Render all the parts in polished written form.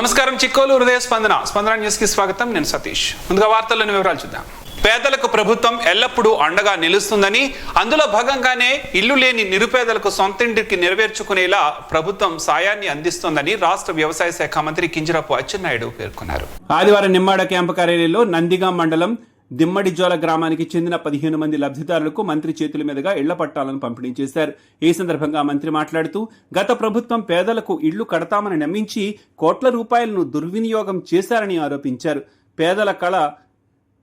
నమస్కారం. చిక్కోలు హృదయ స్పందన న్యూస్ కి స్వాగతం. నేను సతీష్. ముందుగా వార్తల్లోని వివరాలు చూద్దాం. పేదలకు ప్రభుత్వం ఎల్లప్పుడూ అండగా నిలుస్తుందని, అందులో భాగంగానే ఇల్లు లేని నిరుపేదలకు సొంతింటికి నెరవేర్చుకునేలా ప్రభుత్వం సాయాన్ని అందిస్తోందని రాష్ట్ర వ్యవసాయ శాఖ మంత్రి కింజరాపు అచ్చెన్నాయుడు పేర్కొన్నారు. ఆదివారం నిమ్మాడ క్యాంపు కార్యాలయంలో నందిగాం మండలం దిమ్మడిజోల గ్రామానికి చెందిన 15 మంది లబ్ధిదారులకు మంత్రి చేతుల మీదుగా ఇళ్ల పట్టాలను పంపిణీ చేశారు. ఈ సందర్భంగా మంత్రి మాట్లాడుతూ, గత ప్రభుత్వం పేదలకు ఇళ్లు కడతామని నమ్మించి కోట్ల రూపాయలను దుర్వినియోగం చేశారని ఆరోపించారు. పేదల కళ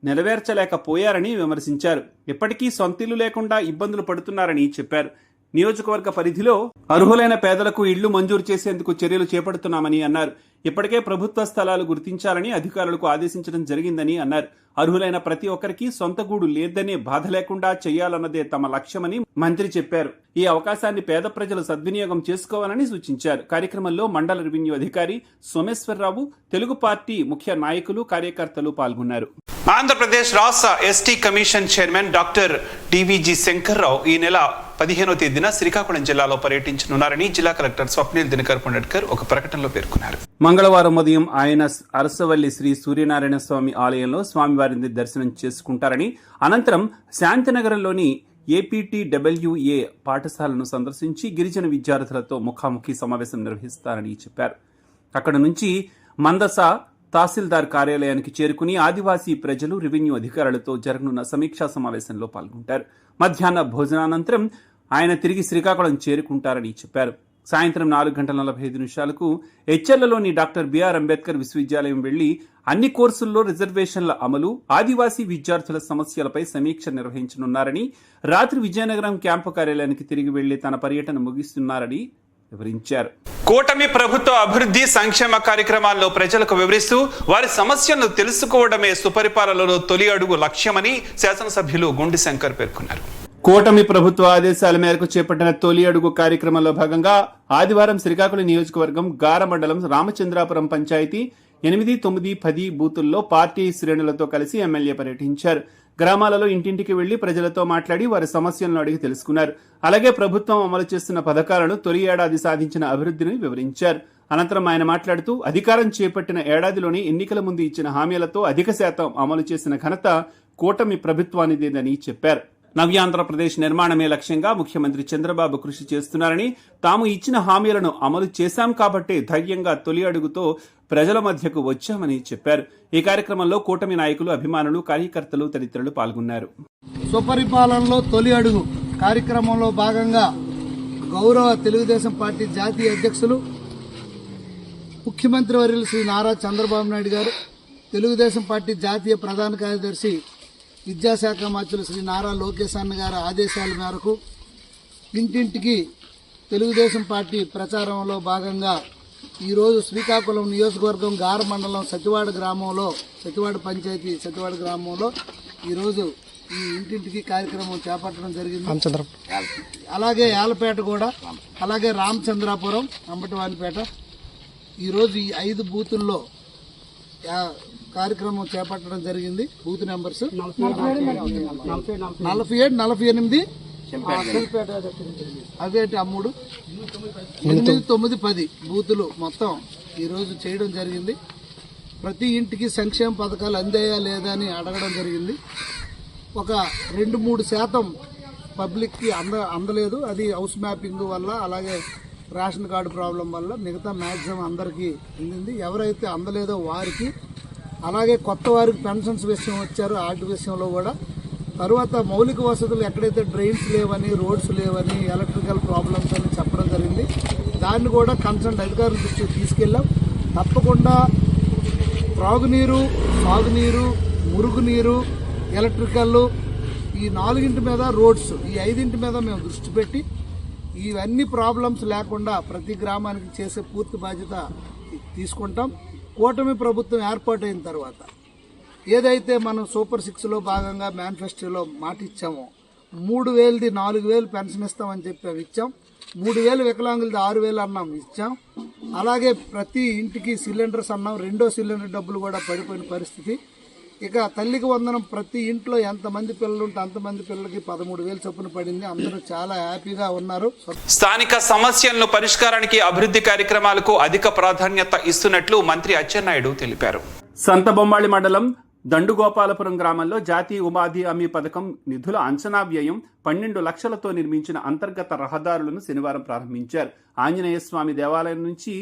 నెరవేర్చలేకపోయారని విమర్శించారు. ఇప్పటికీ సొంతిల్లు లేకుండా ఇబ్బందులు పడుతున్నారని చెప్పారు. నియోజకవర్గ పరిధిలో అర్హులైన పేదలకు ఇళ్లు మంజూరు చేసేందుకు చర్యలు చేపడుతున్నామని అన్నారు. ఇప్పటికే ప్రభుత్వ స్థలాలు గుర్తించాలని అధికారులకు ఆదేశించడం జరిగిందని అన్నారు. అర్హులైన ప్రతి ఒక్కరికి సొంత గూడు లేదనే బాధ లేకుండా చేయాలన్నదే తమ లక్ష్యమని మంత్రి చెప్పారు. ఈ అవకాశాన్ని పేద ప్రజలు సద్వినియోగం చేసుకోవాలని సూచించారు. కార్యక్రమంలో మండల రెవెన్యూ అధికారి సోమేశ్వరరావు, తెలుగు పార్టీ ముఖ్య నాయకులు, కార్యకర్తలు పాల్గొన్నారు. ఆంధ్రప్రదేశ్ రాష్ట్ర ST commission chairman doctor డివిజి Shankarrao ఈ నెల 15వ తేదీన శ్రీకాకుళం జిల్లాలో పర్యటించనున్నారని జిల్లా కలెక్టర్ స్వప్నిల్ దినకర్ పుండెట్కర్ ఒక ప్రకటనలో పేర్కొన్నారు. మంగళవారం ఉదయం ఆయన అరసవల్లి శ్రీ సూర్యనారాయణ స్వామి ఆలయంలో స్వామివారిని దర్శనం చేసుకుంటారని, అనంతరం శాంతినగరంలోని APTWA పాఠశాలను సందర్శించి గిరిజన విద్యార్థులతో ముఖాముఖి సమావేశం నిర్వహిస్తారని చెప్పారు. అక్కడ నుంచి మందస తహసీల్దార్ కార్యాలయానికి చేరుకుని ఆదివాసీ ప్రజలు, రెవెన్యూ అధికారులతో జరగనున్న సమీక్షా సమావేశంలో పాల్గొంటారు. మధ్యాహ్న భోజనానంతరం ఆయన తిరిగి శ్రీకాకుళం చేరుకుంటారని చెప్పారు. సాయంత్రం 4:45 హెచ్ఎల్లోని డాక్టర్ బిఆర్ అంబేద్కర్ విశ్వవిద్యాలయం వెళ్లి అన్ని కోర్సుల్లో రిజర్వేషన్ల అమలు, ఆదివాసీ విద్యార్థుల సమస్యలపై సమీక్ష నిర్వహించనున్నారని, రాత్రి విజయనగరం క్యాంపు కార్యాలయానికి తిరిగి వెళ్లి తన పర్యటన ముగిస్తున్నారని వివరించారు. కూటమి ప్రభుత్వ అభివృద్ధి సంక్షేమ కార్యక్రమాల్లో ప్రజలకు వివరిస్తూ వారి సమస్యలను తెలుసుకోవడమే సుపరిపాలనలో తొలి అడుగు లక్ష్యమని శాసనసభ్యులు గుండి శంకర్ పేర్కొన్నారు. కూటమి ప్రభుత్వ ఆదేశాల మేరకు చేపట్టిన తొలి అడుగు కార్యక్రమంలో భాగంగా ఆదివారం శ్రీకాకుళం నియోజకవర్గం గార మండలం రామచంద్రాపురం పంచాయతీ 8, 9, 10 బూతుల్లో పార్టీ శ్రేణులతో కలిసి ఎమ్మెల్యే పర్యటించారు. గ్రామాలలో ఇంటింటికి వెళ్లి ప్రజలతో మాట్లాడి వారి సమస్యలను అడిగి తెలుసుకున్నారు. అలాగే ప్రభుత్వం అమలు చేస్తున్న పథకాలను, తొలి ఏడాది సాధించిన అభివృద్ధిని వివరించారు. అనంతరం ఆయన మాట్లాడుతూ, అధికారం చేపట్టిన ఏడాదిలోని ఎన్నికల ముందు ఇచ్చిన హామీలతో అధిక శాతం అమలు చేసిన ఘనత కూటమి ప్రభుత్వానిదేనని చెప్పారు. నవ్యాంధ్రప్రదేశ్ నిర్మాణమే లక్ష్యంగా ముఖ్యమంత్రి చంద్రబాబు కృషి చేస్తున్నారని, తాము ఇచ్చిన హామీలను అమలు చేశాం కాబట్టే ధైర్యంగా తొలి అడుగుతో ప్రజల మధ్యకు వచ్చామని చెప్పారు. ఈ కార్యక్రమంలో కూటమి నాయకులు, అభిమానులు, కార్యకర్తలు తదితరులు పాల్గొన్నారు. సుపరిపాలనలో తొలి అడుగు కార్యక్రమంలో భాగంగా గౌరవ తెలుగుదేశం పార్టీ జాతీయ అధ్యక్షులు, ముఖ్యమంత్రి వర్యులు శ్రీ నారా చంద్రబాబు నాయుడు గారు, తెలుగుదేశం పార్టీ జాతీయ ప్రధాన కార్యదర్శి విద్యాశాఖ మంత్రులు శ్రీ నారా లోకేష్ అన్న గారి ఆదేశాల మేరకు ఇంటింటికి తెలుగుదేశం పార్టీ ప్రచారంలో భాగంగా ఈరోజు శ్రీకాకుళం నియోజకవర్గం గార మండలం సతివాడ పంచాయతీ సతివాడ గ్రామంలో ఈరోజు ఈ ఇంటింటికి కార్యక్రమం చేపట్టడం జరిగింది. అలాగే యాలపేట కూడా, అలాగే రామచంద్రాపురం, అంబటివానిపేట, ఈరోజు ఈ 5 బూతుల్లో కార్యక్రమం చేపట్టడం జరిగింది. బూత్ నెంబర్స్ 47, 48, అదే 3, 8, 9, 10 బూతులు మొత్తం ఈరోజు చేయడం జరిగింది. ప్రతి ఇంటికి సంక్షేమ పథకాలు అందాయా లేదా అని అడగడం జరిగింది. ఒక 2-3% పబ్లిక్కి అందలేదు. అది హౌస్ మ్యాపింగ్ వల్ల, అలాగే రేషన్ కార్డు ప్రాబ్లం వల్ల. మిగతా మ్యాక్సిమం అందరికీ అందింది. ఎవరైతే అందలేదో వారికి, అలాగే కొత్త వారికి పెన్షన్స్ విషయం వచ్చారో వాటి విషయంలో కూడా. తర్వాత మౌలిక వసతులు ఎక్కడైతే డ్రైన్స్ లేవని, రోడ్స్ లేవని, ఎలక్ట్రికల్ ప్రాబ్లమ్స్ అని చెప్పడం జరిగింది. దాన్ని కూడా కన్సర్న్ అధికారుల దృష్టికి తీసుకెళ్ళాం. తప్పకుండా త్రాగునీరు, సాగునీరు, మురుగునీరు, ఎలక్ట్రికల్, ఈ 4 మీద రోడ్స్, ఈ 5 మీద మేము దృష్టి పెట్టి ఇవన్నీ ప్రాబ్లమ్స్ లేకుండా ప్రతి గ్రామానికి చేసే పూర్తి బాధ్యత తీసుకుంటాం. కూటమి ప్రభుత్వం ఏర్పాటైన తర్వాత ఏదైతే మనం సూపర్ 6లో భాగంగా మేనిఫెస్టోలో మాట ఇచ్చామో, 3,000ది 4,000 పెన్షన్ ఇస్తామని చెప్పి ఇచ్చాం. 3,000 వికలాంగులది 6,000 అన్నాం, ఇచ్చాం. అలాగే ప్రతి ఇంటికి సిలిండర్స్ అన్నాం. 2వ సిలిండర్ డబ్బులు కూడా పడిపోయిన పరిస్థితి. ఇక తల్లికి వందనం ప్రతి ఇంట్లో ఎంతమంది పిల్లలు ఉంటే అంతమంది పిల్లలకి 13,000 చొప్పున పడింది. అందరూ చాలా హ్యాపీగా ఉన్నారు. స్థానిక సమస్యలను పరిష్కారానికి అభివృద్ధి కార్యక్రమాలకు అధిక ప్రాధాన్యత ఇస్తున్నట్లు మంత్రి అచ్చెన్నాయుడు తెలిపారు. సంతబొమ్మాళి మండలం దండుగోపాలపురం గ్రామంలో జాతీయ ఉపాధి హామీ పథకం నిధుల అంచనా వ్యయం 12 లక్షలతో నిర్మించిన అంతర్గత రహదారులను శనివారం ప్రారంభించారు. ఆంజనేయ స్వామి దేవాలయం నుంచి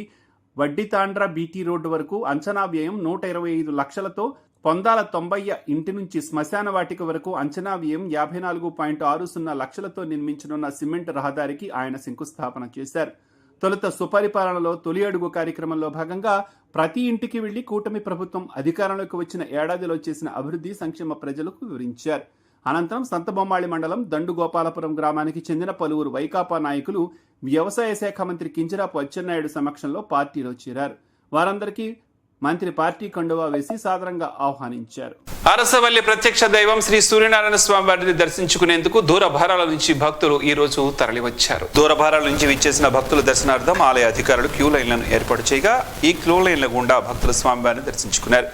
వడ్డితాండ్ర బీటీ రోడ్డు వరకు అంచనా వ్యయం 125 లక్షలతో, పొందాల 90 ఇంటి నుంచి శ్మశాన వాటిక వరకు అంచనా వ్యయం 54.60 లక్షలతో నిర్మించనున్న సిమెంట్ రహదారికి ఆయన శంకుస్థాపన చేశారు. తొలుత సుపరిపాలనలో తొలి అడుగు కార్యక్రమంలో భాగంగా ప్రతి ఇంటికి వెళ్లి కూటమి ప్రభుత్వం అధికారంలోకి వచ్చిన ఏడాదిలో చేసిన అభివృద్ధి సంక్షేమ ప్రజలకు వివరించారు. అనంతరం సంతబొమ్మాళి మండలం దండుగోపాలపురం గ్రామానికి చెందిన పలువురు వైకాపా నాయకులు వ్యవసాయ శాఖ మంత్రి కింజరాపు అచ్చెన్నాయుడు సమక్షంలో పార్టీలో చేరారు. వారందరికీ మంత్రి పార్టీ కండువా వేసి సాదరంగా ఆహ్వానించారు. అరసవల్లి ప్రత్యక్ష దైవం శ్రీ సూర్యనారాయణ స్వామి వారిని దర్శించుకునేందుకు దూరభారాల నుంచి భక్తులు ఈ రోజు తరలివచ్చారు. దూరభారాల నుంచి విచ్చేసిన భక్తుల దర్శనార్థం ఆలయ అధికారులు క్యూ లైన్లను ఏర్పాటు చేయగా ఈ క్యూ లైన్ల గుండా భక్తులు స్వామివారిని దర్శించుకున్నారు.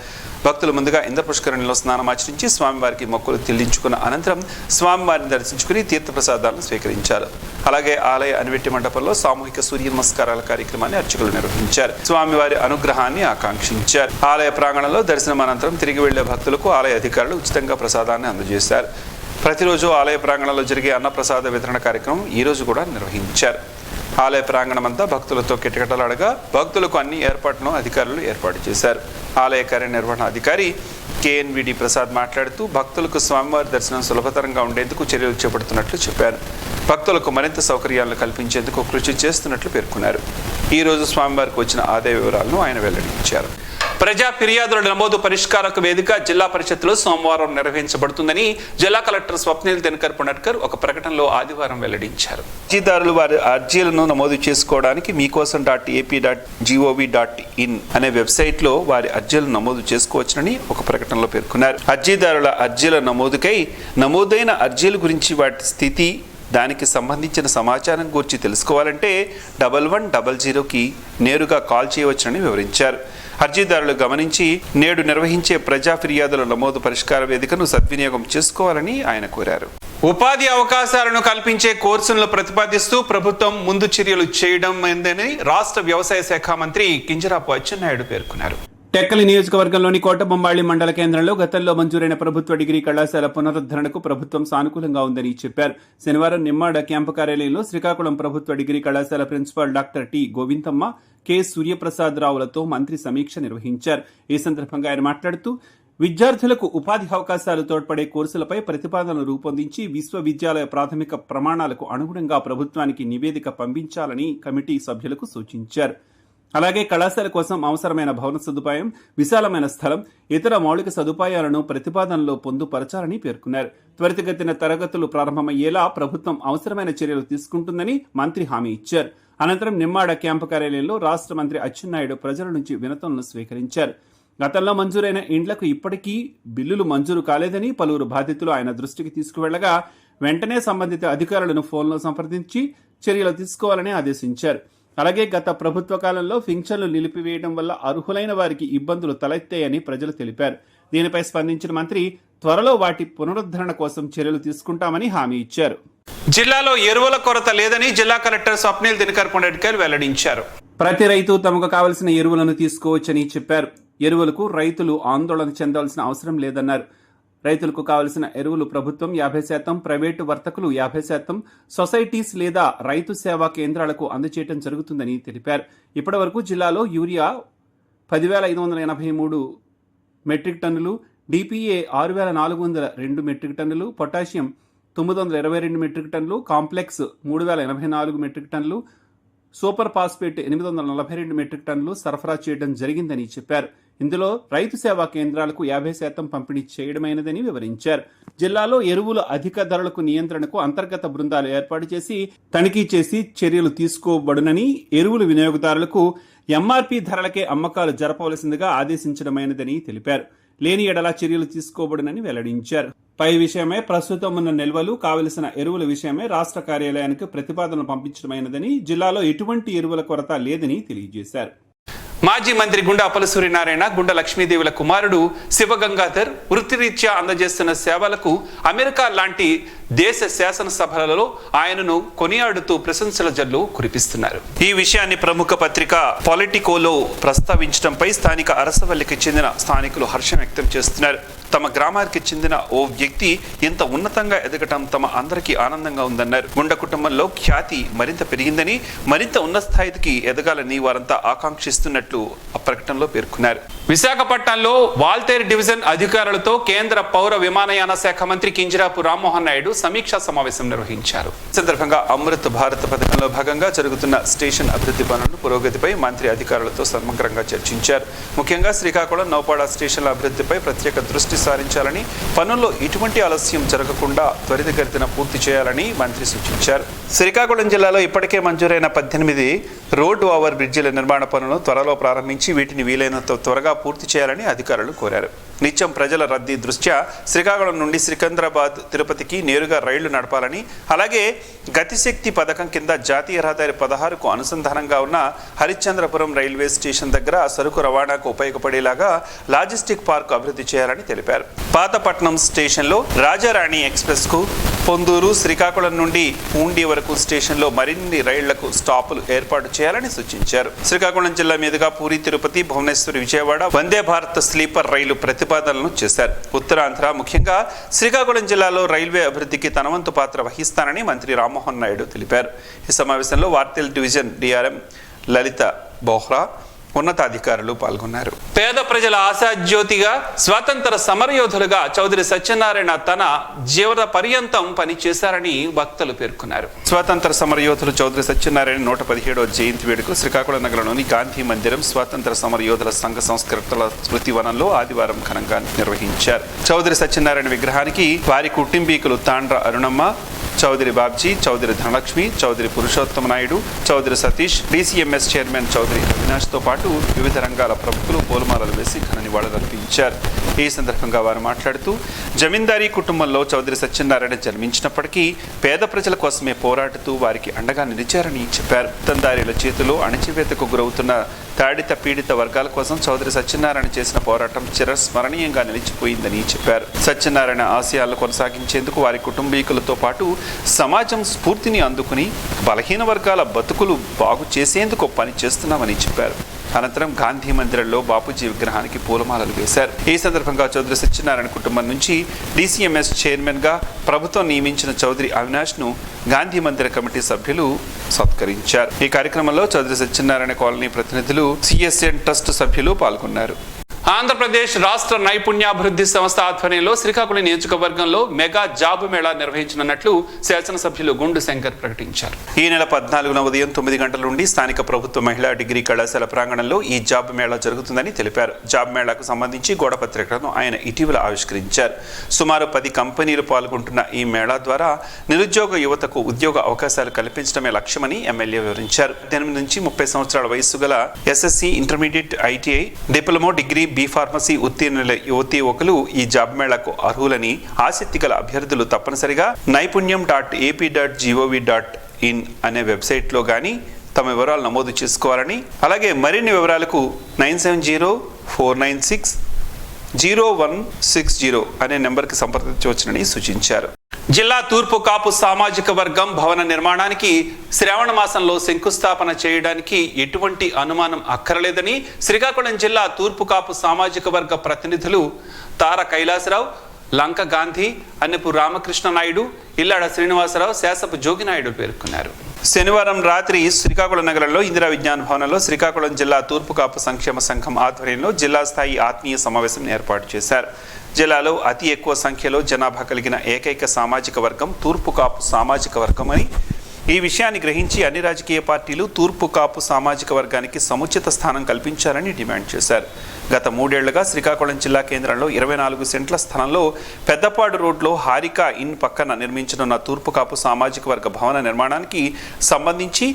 భక్తులు ముందుగా ఇంద్ర పుష్కరిణిలో స్నానమాచరించి స్వామివారికి మొక్కులు చెల్లించుకున్న అనంతరం స్వామివారిని దర్శించుకుని తీర్థప్రసాదాలను స్వీకరించారు. అలాగే ఆలయ అనివెట్టి మండపంలో సామూహిక సూర్య నమస్కారాల కార్యక్రమాన్ని అర్చకులు నిర్వహించారు. స్వామివారి అనుగ్రహాన్ని ఆకాంక్షించారు. ఆలయ ప్రాంగణంలో దర్శనం అనంతరం తిరిగి వెళ్లే భక్తులకు ఆలయ అధికారులు ఉచితంగా ప్రసాదాన్ని అందజేశారు. ప్రతిరోజు ఆలయ ప్రాంగణంలో జరిగే అన్నప్రసాద వితరణ కార్యక్రమం ఈ రోజు కూడా నిర్వహించారు. ఆలయ ప్రాంగణమంతా భక్తులతో కిటకిటలాడగా భక్తులకు అన్ని ఏర్పాట్లను అధికారులు ఏర్పాటు చేశారు. ఆలయ కార్యనిర్వహణ అధికారి కేఎన్విడి ప్రసాద్ మాట్లాడుతూ భక్తులకు స్వామివారి దర్శనం సులభతరంగా ఉండేందుకు చర్యలు చేపడుతున్నట్లు చెప్పారు. భక్తులకు మరింత సౌకర్యాలను కల్పించేందుకు కృషి చేస్తున్నట్లు పేర్కొన్నారు. ఈ రోజు స్వామివారికి వచ్చిన ఆదాయ వివరాలను ఆయన వెల్లడించారు. ప్రజా ఫిర్యాదుల నమోదు పరిష్కారక వేదిక జిల్లా పరిషత్లో సోమవారం నిర్వహించబడుతుందని జిల్లా కలెక్టర్ స్వప్నిల్ దినకర్ పుణట్కర్ ఒక ప్రకటనలో ఆదివారం వెల్లడించారు. అర్జీదారులు వారి అర్జీలను నమోదు చేసుకోవడానికి మీకోసం.ap.gov.in అనే వెబ్సైట్లో వారి అర్జీలను నమోదు చేసుకోవచ్చునని ఒక ప్రకటనలో పేర్కొన్నారు. అర్జీదారుల అర్జీల నమోదుకై నమోదైన అర్జీల గురించి వాటి స్థితి, దానికి సంబంధించిన సమాచారం గురించి తెలుసుకోవాలంటే 1100కి నేరుగా కాల్ చేయవచ్చునని వివరించారు. అర్జీదారులు గమనించి నేడు నిర్వహించే ప్రజా ఫిర్యాదుల నమోదు పరిష్కార వేదికను సద్వినియోగం చేసుకోవాలని ఆయన కోరారు. ఉపాధి అవకాశాలను కల్పించే కోర్సులను ప్రతిపాదిస్తూ ప్రభుత్వం ముందు చర్యలు చేయడం ఏందని రాష్ట్ర వ్యవసాయ శాఖ మంత్రి కింజరాపు అచ్చెన్నాయుడు పేర్కొన్నారు. టెక్కలి నియోజకవర్గంలోని కోటబొమ్మాళి మండల కేంద్రంలో గతంలో మంజూరైన ప్రభుత్వ డిగ్రీ కళాశాల పునరుద్ధరణకు ప్రభుత్వం సానుకూలంగా ఉందని చెప్పారు. శనివారం నిమ్మాడ క్యాంపు కార్యాలయంలో శ్రీకాకుళం ప్రభుత్వ డిగ్రీ కళాశాల principal doctor T Govindamma, K Suryaprasad రావులతో మంత్రి సమీక్ష నిర్వహించారు. ఈ సందర్భంగా ఆయన మాట్లాడుతూ విద్యార్థులకు ఉపాధి అవకాశాలు తోడ్పడే కోర్సులపై ప్రతిపాదనలు రూపొందించి విశ్వవిద్యాలయ ప్రాథమిక ప్రమాణాలకు అనుగుణంగా ప్రభుత్వానికి నివేదిక పంపించాలని కమిటీ సభ్యులకు సూచించారు. అలాగే కళాశాల కోసం అవసరమైన భవన సదుపాయం, విశాలమైన స్థలం, ఇతర మౌలిక సదుపాయాలను ప్రతిపాదనలో పొందుపరచాలని పేర్కొన్నారు. త్వరితగతిన తరగతులు ప్రారంభమయ్యేలా ప్రభుత్వం అవసరమైన చర్యలు తీసుకుంటుందని మంత్రి హామీ ఇచ్చారు. అనంతరం నిమ్మాడ క్యాంపు కార్యాలయంలో రాష్ట్ర మంత్రి అచ్చెన్నాయుడు ప్రజల నుంచి వినతులను స్వీకరించారు. గతంలో మంజూరైన ఇండ్లకు ఇప్పటికీ బిల్లులు మంజూరు కాలేదని పలువురు బాధితులు ఆయన దృష్టికి తీసుకువెళ్లగా వెంటనే సంబంధిత అధికారులను ఫోన్లో సంప్రదించి చర్యలు తీసుకోవాలని ఆదేశించారు. అలాగే గత ప్రభుత్వ కాలంలో పింఛన్లు నిలిపివేయడం వల్ల అర్హులైన వారికి ఇబ్బందులు తలెత్తాయని ప్రజలు తెలిపారు. దీనిపై స్పందించిన మంత్రి త్వరలో వాటి పునరుద్ధరణ కోసం చర్యలు తీసుకుంటామని హామీ ఇచ్చారు. జిల్లాలో ఎరువుల కొరత లేదని జిల్లా కలెక్టర్ స్వప్నిల్ దినకర్ పుణట్కర్ వెల్లడించారు. ప్రతి రైతు తమకు కావలసిన ఎరువులను తీసుకోవచ్చని చెప్పారు. ఎరువులకు రైతులు ఆందోళన చెందాల్సిన అవసరం లేదన్నారు. రైతులకు కావలసిన ఎరువులు ప్రభుత్వం 50%, ప్రైవేటు వర్తకులు 50%, సొసైటీస్ లేదా రైతు సేవా కేంద్రాలకు అందజేయడం జరుగుతుందని తెలిపారు. ఇప్పటి వరకు జిల్లాలో యూరియా 10,583 మెట్రిక్ టన్నులు, డిపిఏ 6,402 మెట్రిక్ టన్నులు, పొటాషియం 922 మెట్రిక్ టన్నులు, కాంప్లెక్స్ 3,084 మెట్రిక్ టన్నులు, సూపర్ ఫాస్ఫేట్ 842 మెట్రిక్ టన్నులు సరఫరా చేయడం జరిగిందని చెప్పారు. ఇందులో రైతు సేవా కేంద్రాలకు 50% పంపిణీ చేయడమైనదని వివరించారు. జిల్లాలో ఎరువుల అధిక ధరలకు నియంత్రణకు అంతర్గత బృందాలు ఏర్పాటు చేసి తనిఖీ చేసి చర్యలు తీసుకోబడునని, ఎరువుల వినియోగదారులకు ఎంఆర్పీ ధరలకే అమ్మకాలు జరపవలసిందిగా ఆదేశించడమైనదని తెలిపారు. లేని ఎడల చర్యలు తీసుకోబడునని వెల్లడించారు. పై విషయమై ప్రస్తుతం ఉన్న నిల్వలు, కావలసిన ఎరువుల విషయమై రాష్ట్ర కార్యాలయానికి ప్రతిపాదనలు పంపించడమైనదని, జిల్లాలో ఎటువంటి ఎరువుల కొరత లేదని తెలియజేశారు. మాజీ మంత్రి గుండా అప్పల సూర్యనారాయణ, గుండా లక్ష్మీదేవుల కుమారుడు శివగంగాధర్ వృత్తిరీత్యా అందజేస్తున్న సేవలకు అమెరికా లాంటి దేశ శాసనసభలలో ఆయనను కొనియాడుతూ ప్రశంసల జల్లు కురిపిస్తున్నారు. ఈ విషయాన్ని ప్రముఖ పత్రిక పొలిటికోలో ప్రస్తావించడంపై స్థానిక అరసవల్లికి చెందిన స్థానికులు హర్షం వ్యక్తం చేస్తున్నారు. తమ గ్రామానికి చెందిన ఓ వ్యక్తి ఇంత ఉన్నతంగా ఎదగటం తమ అందరికీ ఆనందంగా ఉందన్నారు. గుండా కుటుంబంలో ఖ్యాతి మరింత పెరిగిందని, మరింత ఉన్నత స్థాయికి ఎదగాలని వారంతా ఆకాంక్షిస్తున్నట్లు ఆ ప్రకటనలో పేర్కొన్నారు. విశాఖపట్నంలో వాల్తేరు డివిజన్ అధికారులతో కేంద్ర పౌర విమానయాన శాఖ మంత్రి కింజరాపు రామ్మోహన్ నాయుడు సమీక్షా సమావేశం నిర్వహించారు. ఈ సందర్భంగా అమృత్ భారత్ పథకంలో భాగంగా జరుగుతున్న స్టేషన్ అభివృద్ధి పనుల పురోగతిపై మంత్రి అధికారులతో సమగ్రంగా చర్చించారు. ముఖ్యంగా శ్రీకాకుళం, నౌపాడ స్టేషన్ల అభివృద్ధిపై ప్రత్యేక దృష్టి సారించాలని, పనుల్లో ఎటువంటి ఆలస్యం జరగకుండా త్వరితగతిన పూర్తి చేయాలని మంత్రి సూచించారు. శ్రీకాకుళం జిల్లాలో ఇప్పటికే మంజూరైన 18 రోడ్డు ఓవర్ బ్రిడ్జిల నిర్మాణ పనులను త్వరలో ప్రారంభించి వీటిని వీలైనంత త్వరగా పూర్తి చేయాలని అధికారులు కోరారు. నిత్యం ప్రజల రద్దీ దృష్ట్యా శ్రీకాకుళం నుండి సికింద్రాబాద్, తిరుపతికి నేరుగా రైళ్లు నడపాలని, అలాగే గతిశక్తి పథకం కింద జాతీయ రహదారి 16కు అనుసంధానంగా ఉన్న హరిశ్చంద్రపురం రైల్వే స్టేషన్ దగ్గర సరుకు రవాణాకు ఉపయోగపడేలాగా లాజిస్టిక్ పార్క్ అభివృద్ధి చేయాలని తెలిపారు. పాతపట్నం స్టేషన్లో రాజారాణి ఎక్స్ప్రెస్కు, పొందూరు, శ్రీకాకుళం నుండి పూండి వరకు స్టేషన్లో మరిన్ని రైళ్లకు స్టాపులు ఏర్పాటు చేయాలని సూచించారు. శ్రీకాకుళం జిల్లా మీదుగా పూరి, తిరుపతి, భువనేశ్వర్, విజయవాడ వందే భారత్ స్లీపర్ రైలు ప్రతిపాదనలను చేశారు. ఉత్తరాంధ్ర, ముఖ్యంగా శ్రీకాకుళం జిల్లాలో రైల్వే అభివృద్ధికి తన వంతు పాత్ర వహిస్తానని మంత్రి రామ్మోహన్ నాయుడు తెలిపారు. ఈ సమావేశంలో వార్తెల్ డివిజన్ డిఆర్ఎం లలిత బోహ్రా, ఉన్నతాధికారులు పాల్గొన్నారు. పేద ప్రజల ఆశాజ్యోతిగా, స్వాతంత్ర సమరయోధులుగా చౌదరి సత్యనారాయణ తన జీవన పర్యంతం పనిచేశారని వక్తలు పేర్కొన్నారు. స్వాతంత్ర సమరయోధులు చౌదరి సత్యనారాయణ 117వ జయంతి వేడుకలు శ్రీకాకుళం నగరంలోని గాంధీ మందిరం, స్వాతంత్ర సమరయోధుల సంఘ సంస్కర్తల స్మృతి వనంలో ఆదివారం ఘనంగా నిర్వహించారు. చౌదరి సత్యనారాయణ విగ్రహానికి వారి కుటుంబీకులు తాండ్ర అరుణమ్మ, చౌదరి బాబ్జీ, చౌదరి ధనలక్ష్మి, చౌదరి పురుషోత్తమ నాయుడు, చౌదరి సతీష్, డిసిఎంఎస్ చైర్మన్ చౌదరి అవినాష్తో పాటు వివిధ రంగాల ప్రముఖులు పూలమాలలు వేసి ఘన నివాళులర్పించారు. ఈ సందర్భంగా వారు మాట్లాడుతూ, జమీందారీ కుటుంబంలో చౌదరి సత్యనారాయణ జన్మించినప్పటికీ పేద ప్రజల కోసమే పోరాడుతూ వారికి అండగా నిలిచారని చెప్పారు. తందారీల చేతిలో అణచివేతకు గురవుతున్న తాడిత పీడిత వర్గాల కోసం చౌదరి సత్యనారాయణ చేసిన పోరాటం చిరస్మరణీయంగా నిలిచిపోయిందని చెప్పారు. సత్యనారాయణ ఆశయాలను కొనసాగించేందుకు వారి కుటుంబీకులతో పాటు సమాజం స్ఫూర్తిని అందుకుని బలహీన వర్గాల బతుకులు బాగు చేసేందుకు పని చేస్తున్నామని చెప్పారు. అనంతరం గాంధీ మందిరంలో బాపూజీ విగ్రహానికి పూలమాలలు వేశారు. ఈ సందర్భంగా చౌదరి సత్యనారాయణ కుటుంబం నుంచి డిసిఎంఎస్ చైర్మన్ గా ప్రభుత్వం నియమించిన చౌదరి అవినాష్ ను గాంధీ మందిర కమిటీ సభ్యులు సత్కరించారు. ఈ కార్యక్రమంలో చౌదరి సత్యనారాయణ కాలనీ ప్రతినిధులు, సిఎస్ఎన్ ట్రస్ట్ సభ్యులు పాల్గొన్నారు. ఆంధ్రప్రదేశ్ రాష్ట్ర నైపుణ్యాభివృద్ధి సంస్థ ఆధ్వర్యంలో శ్రీకాకుళం నియోజకవర్గంలో మెగా జాబ్ మేళా నిర్వహించనున్నట్లు శాసనసభ్యులు గుండు శంకర్ ప్రకటించారు. ఈ నెల 14న ఉదయం 9 గంటల నుండి స్థానిక ప్రభుత్వ మహిళా డిగ్రీ కళాశాల ప్రాంగణంలో ఈ జాబ్ మేళా జరుగుతుందని తెలిపారు. జాబ్ మేళాకు సంబంధించి గోడపత్రికలను ఆయన ఇటీవల ఆవిష్కరించారు. సుమారు 10 కంపెనీలు పాల్గొంటున్న ఈ మేళా ద్వారా నిరుద్యోగ యువతకు ఉద్యోగ అవకాశాలు కల్పించడమే లక్ష్యమని ఎమ్మెల్యే వివరించారు. 18 నుంచి 30 సంవత్సరాల వయస్సు గల SSC, intermediate, ITI, diploma, degree, B pharmacy ఉత్తీర్ణుల యువతీ యువకులు ఈ జాబ్ మేళాకు అర్హులని, ఆసక్తి గల అభ్యర్థులు తప్పనిసరిగా naipuniam.ap.gov.in అనే వెబ్సైట్లో కానీ తమ వివరాలు నమోదు చేసుకోవాలని, అలాగే మరిన్ని వివరాలకు 9704960160 అనే నెంబర్కి సంప్రదించవచ్చునని సూచించారు. జిల్లా తూర్పు కాపు సామాజిక వర్గం భవన నిర్మాణానికి శ్రావణ మాసంలో శంకుస్థాపన చేయడానికి ఎటువంటి అనుమానం అక్కర్లేదని శ్రీకాకుళం జిల్లా తూర్పు కాపు సామాజిక వర్గ ప్రతినిధులు తార కైలాసరావు, లంక గాంధీ, అన్నపు రామకృష్ణ నాయుడు, ఇల్లాడ శ్రీనివాసరావు, శాసపు జోగినాయుడు పేర్కొన్నారు. శనివారం రాత్రి శ్రీకాకుళం నగరంలో ఇందిరా విజ్ఞాన భవనంలో శ్రీకాకుళం జిల్లా తూర్పు కాపు సంక్షేమ సంఘం ఆధ్వర్యంలో జిల్లా స్థాయి ఆత్మీయ సమావేశం ఏర్పాటు చేశారు. జిల్లాలో అతి ఎక్కువ సంఖ్యలో జనాభా కలిగిన ఏకైక సామాజిక వర్గం తూర్పు కాపు సామాజిక వర్గం అని, ఈ విషయాన్ని గ్రహించి అన్ని రాజకీయ పార్టీలు తూర్పు కాపు సామాజిక వర్గానికి సముచిత స్థానం కల్పించాలని డిమాండ్ చేశారు. గత 3 ఏళ్లుగా శ్రీకాకుళం జిల్లా కేంద్రంలో 24 సెంట్ల స్థలంలో పెద్దపాడు రోడ్లో హారిక ఇన్ పక్కన నిర్మించనున్న తూర్పు కాపు సామాజిక వర్గ భవన నిర్మాణానికి సంబంధించి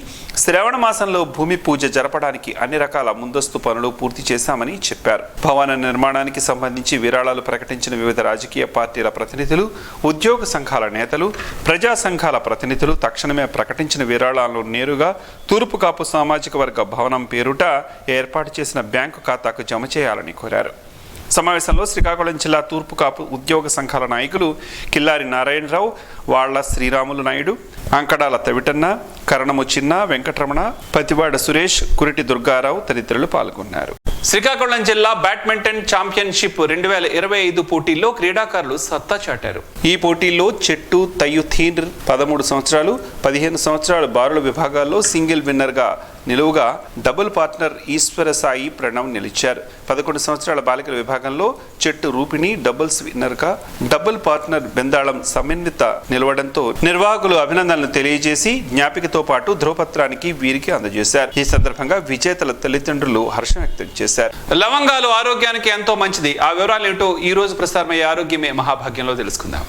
శ్రావణ మాసంలో భూమి పూజ జరపడానికి అన్ని రకాల ముందస్తు పనులు పూర్తి చేశామని చెప్పారు. భవన నిర్మాణానికి సంబంధించి విరాళాలు ప్రకటించిన వివిధ రాజకీయ పార్టీల ప్రతినిధులు, ఉద్యోగ సంఘాల నేతలు, ప్రజా సంఘాల ప్రతినిధులు తక్షణమే ప్రకటించిన విరాళాలను నేరుగా తూర్పు కాపు సామాజిక వర్గ భవనం పేరుట ఏర్పాటు చేసిన బ్యాంకు ఖాతాకు జమ చేయాలని కోరారు. సమావేశంలో శ్రీకాకుళం జిల్లా తూర్పు కాపు ఉద్యోగ సంఘాల నాయకులు కిల్లారి నారాయణరావు, వాళ్ల శ్రీరాములు నాయుడు, అంకడాల తవిటన్న, కరణము చిన్న, వెంకటరమణ, పతివాడ సురేష్, కురిటి దుర్గారావు తదితరులు పాల్గొన్నారు. శ్రీకాకుళం జిల్లా బ్యాడ్మింటన్ ఛాంపియన్షిప్ 2025 పోటీల్లో క్రీడాకారులు సత్తా చాటారు. ఈ పోటీల్లో చెట్టు తయ్యుథీన్ 13 సంవత్సరాలు, 15 సంవత్సరాల బారుల విభాగాల్లో సింగిల్ విన్నర్గా నిలువుగా డబుల్ పార్ట్నర్ ఈశ్వర సాయి ప్రణవ్ నిలిచారు. 11 సంవత్సరాల బాలికల విభాగంలో చెట్టు రూపిణి డబుల్స్ విన్నర్గా, డబుల్ పార్ట్నర్ బెందాళం సమన్విత నిలవడంతో నిర్వాహకులు అభినందనలు తెలియజేసి జ్ఞాపికతో పాటు ధ్రువపత్రానికి వీరికి అందజేశారు. ఈ సందర్భంగా విజేతల తల్లిదండ్రులు హర్షం వ్యక్తం చేశారు. లవంగాలు ఆరోగ్యానికి ఎంతో మంచిది. ఆ వివరాలు ఏంటో ఈ రోజు ప్రసారమయ్యే ఆరోగ్యమే మహాభాగ్యంలో తెలుసుకుందాం.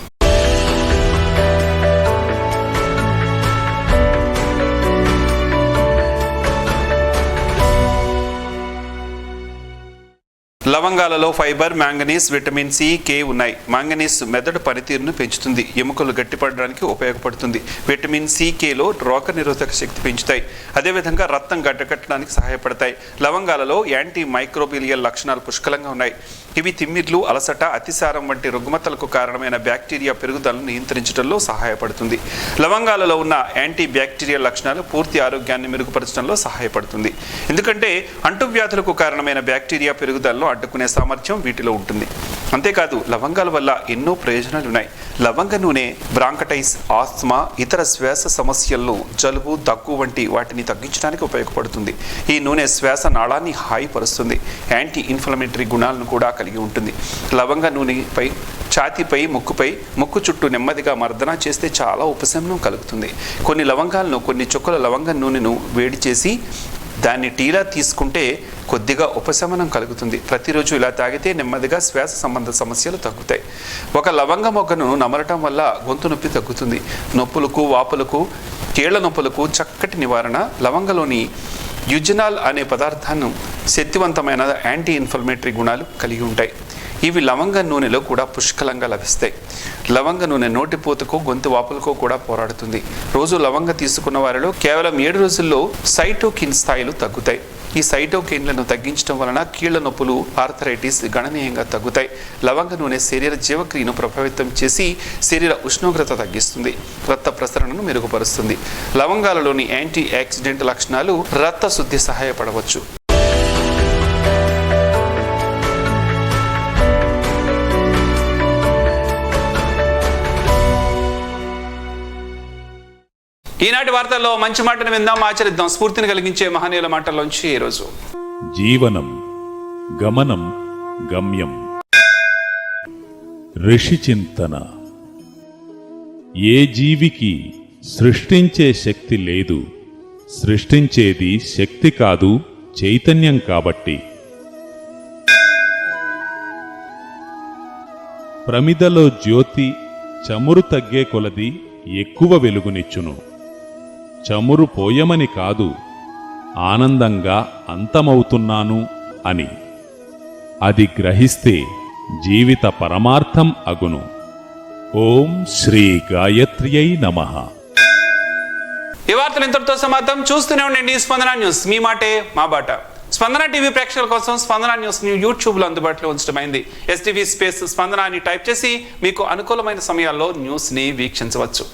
లవంగాలలో ఫైబర్, మ్యాంగనీస్, విటమిన్ సి, కే ఉన్నాయి. మ్యాంగనీస్ మెదడు పనితీరును పెంచుతుంది, ఎముకలు గట్టిపడడానికి ఉపయోగపడుతుంది. విటమిన్ సి, కేలో రోగ నిరోధక శక్తి పెంచుతాయి. అదేవిధంగా రక్తం గడ్డకట్టడానికి సహాయపడతాయి. లవంగాలలో యాంటీ మైక్రోబిలియల్ లక్షణాలు పుష్కలంగా ఉన్నాయి. ఇవి తిమ్మిర్లు, అలసట, అతిసారం వంటి రుగ్మతలకు కారణమైన బ్యాక్టీరియా పెరుగుదలను నియంత్రించడంలో సహాయపడుతుంది. లవంగాలలో ఉన్న యాంటీ బ్యాక్టీరియల్ లక్షణాలు పూర్తి ఆరోగ్యాన్ని మెరుగుపరచడంలో సహాయపడుతుంది. ఎందుకంటే అంటువ్యాధులకు కారణమైన బ్యాక్టీరియా పెరుగుదలను అడ్డుకునే సామర్థ్యం వీటిలో ఉంటుంది. అంతేకాదు లవంగాల వల్ల ఎన్నో ప్రయోజనాలు ఉన్నాయి. లవంగ నూనె బ్రాంకటైస్, ఆస్మా, ఇతర శ్వాస సమస్యలను, జలుబు, దగ్గు వంటి వాటిని తగ్గించడానికి ఉపయోగపడుతుంది. ఈ నూనె శ్వాస నాళాన్ని హాయిపరుస్తుంది. యాంటీ ఇన్ఫ్లమేటరీ గుణాలను కూడా కలిగి ఉంటుంది. లవంగ నూనెపై, ఛాతీపై, ముక్కు చుట్టూ నెమ్మదిగా మర్దన చేస్తే చాలా ఉపశమనం కలుగుతుంది. కొన్ని లవంగాలను, కొన్ని చుక్కల లవంగ నూనెను వేడి చేసి దాన్ని టీలా తీసుకుంటే కొద్దిగా ఉపశమనం కలుగుతుంది. ప్రతిరోజు ఇలా తాగితే నెమ్మదిగా శ్వాస సంబంధ సమస్యలు తగ్గుతాయి. ఒక లవంగ మొగ్గను నమలటం వల్ల గొంతు నొప్పి తగ్గుతుంది. నొప్పులకు, వాపులకు, కీళ్ల నొప్పులకు చక్కటి నివారణ. లవంగలోని యుజినాల్ అనే పదార్థాన్ని శక్తివంతమైన యాంటీ ఇన్ఫ్లమేటరీ గుణాలు కలిగి ఉంటాయి. ఇవి లవంగ నూనెలో కూడా పుష్కలంగా లభిస్తాయి. లవంగ నూనె నోటిపోతకు, గొంతు వాపులకు కూడా పోరాడుతుంది. రోజు లవంగ తీసుకున్న వారిలో కేవలం 7 రోజుల్లో సైటోకిన్ స్థాయిలు తగ్గుతాయి. ఈ సైటోకిన్లను తగ్గించడం వలన కీళ్ల నొప్పులు, ఆర్థరైటిస్ గణనీయంగా తగ్గుతాయి. లవంగ నూనె శరీర జీవక్రియను ప్రభావితం చేసి శరీర ఉష్ణోగ్రత తగ్గిస్తుంది, రక్త ప్రసరణను మెరుగుపరుస్తుంది. లవంగాలలోని యాంటీ ఆక్సిడెంట్ లక్షణాలు రక్త శుద్ధి సహాయపడవచ్చు. ఈనాటి వార్తల్లో మంచి మాటను విందాం, ఆచరిద్దాం. స్ఫూర్తిని కలిగించే మహనీయుల మాటల్లోంచి ఈరోజు జీవనం గమనం గమ్యం. ఋషి చింతన. ఏ జీవికి సృష్టించే శక్తి లేదు. సృష్టించేది శక్తి కాదు, చైతన్యం కాబట్టి. ప్రమిదలో జ్యోతి చమురు తగ్గే కొలది ఎక్కువ వెలుగునిచ్చును. చమురు పోయమని కాదు, ఆనందంగా అంతమవుతున్నాను అని. అది గ్రహిస్తే జీవిత పరమార్థం అగును. ఓం శ్రీ గాయత్ర్యై నమః. ఈ వార్తలు ఇంతటితో సమాప్తం. చూస్తూనే ఉండండి స్పందన న్యూస్, మీ మాటే మా బాట. స్పందన టీవీ ప్రేక్షకుల కోసం స్పందన న్యూస్ ని యూట్యూబ్లో అందుబాటులో ఉంచడమైంది. ఎస్టీవీ స్పేస్ స్పందన అని టైప్ చేసి మీకు అనుకూలమైన సమయాల్లో న్యూస్ని వీక్షించవచ్చు.